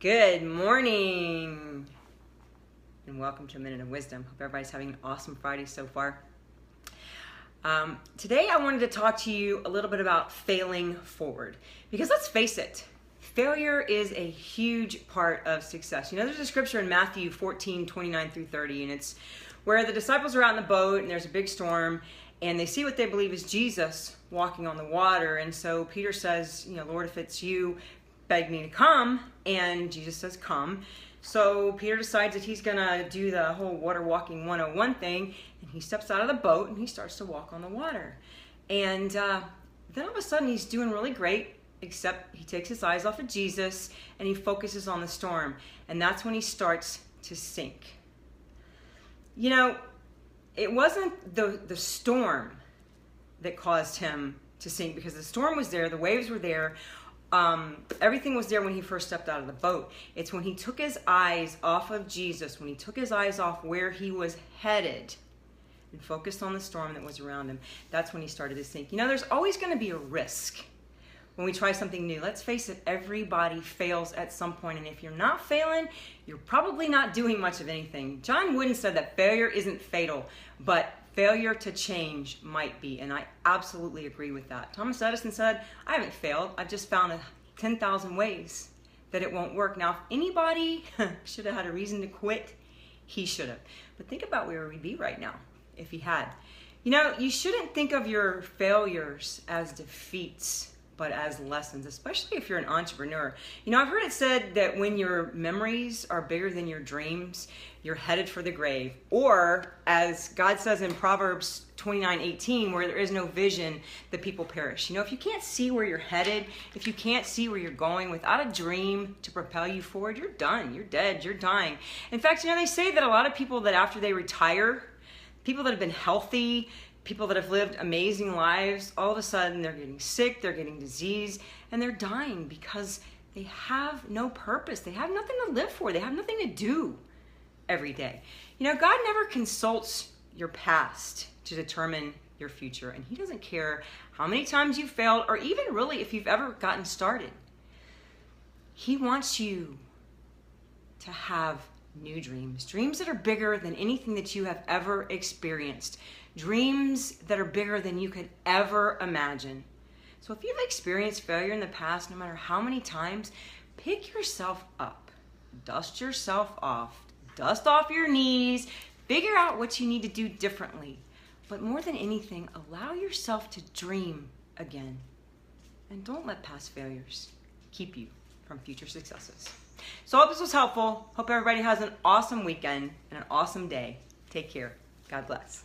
Good morning and welcome to A Minute of Wisdom. Hope everybody's having an awesome Friday so far. Today I wanted to talk to you a little bit about failing forward, because let's face it, failure is a huge part of success. You know, there's a scripture in Matthew 14:29-30, and it's where the disciples are out in the boat and there's a big storm and they see what they believe is Jesus walking on the water. And so Peter says, Lord, if it's you, beg me to come. And Jesus says, come. So Peter decides that he's going to do the whole water walking 101 thing. And he steps out of the boat and he starts to walk on the water. And then all of a sudden he's doing really great, except he takes his eyes off of Jesus and he focuses on the storm. And that's when he starts to sink. You know, it wasn't the storm that caused him to sink, because the storm was there, the waves were there, everything was there when he first stepped out of the boat. It's when he took his eyes off of Jesus, when he took his eyes off where he was headed and focused on the storm that was around him, that's when he started to sink. You know, there's always going to be a risk when we try something new. Let's face it, everybody fails at some point, and if you're not failing, you're probably not doing much of anything. John Wooden said that failure isn't fatal, but failure to change might be, and I absolutely agree with that. Thomas Edison said, I haven't failed, I've just found 10,000 ways that it won't work. Now, if anybody should have had a reason to quit, he should have. But think about where we'd be right now if he had. You know, you shouldn't think of your failures as defeats, but as lessons, especially if you're an entrepreneur. You know, I've heard it said that when your memories are bigger than your dreams, you're headed for the grave. Or, as God says in Proverbs 29:18, where there is no vision, the people perish. You know, if you can't see where you're headed, if you can't see where you're going without a dream to propel you forward, you're done, you're dead, you're dying. In fact, you know, they say that a lot of people that after they retire, people that have been healthy, people that have lived amazing lives, all of a sudden they're getting sick, they're getting disease, and they're dying because they have no purpose. They have nothing to live for. They have nothing to do every day. You know, God never consults your past to determine your future, and He doesn't care how many times you failed or even really if you've ever gotten started. He wants you to have new dreams, dreams that are bigger than anything that you have ever experienced, dreams that are bigger than you could ever imagine. So if you've experienced failure in the past, no matter how many times, pick yourself up, dust yourself off, dust off your knees, figure out what you need to do differently. But more than anything, allow yourself to dream again. And don't let past failures keep you from future successes. So I hope this was helpful. Hope everybody has an awesome weekend and an awesome day. Take care. God bless.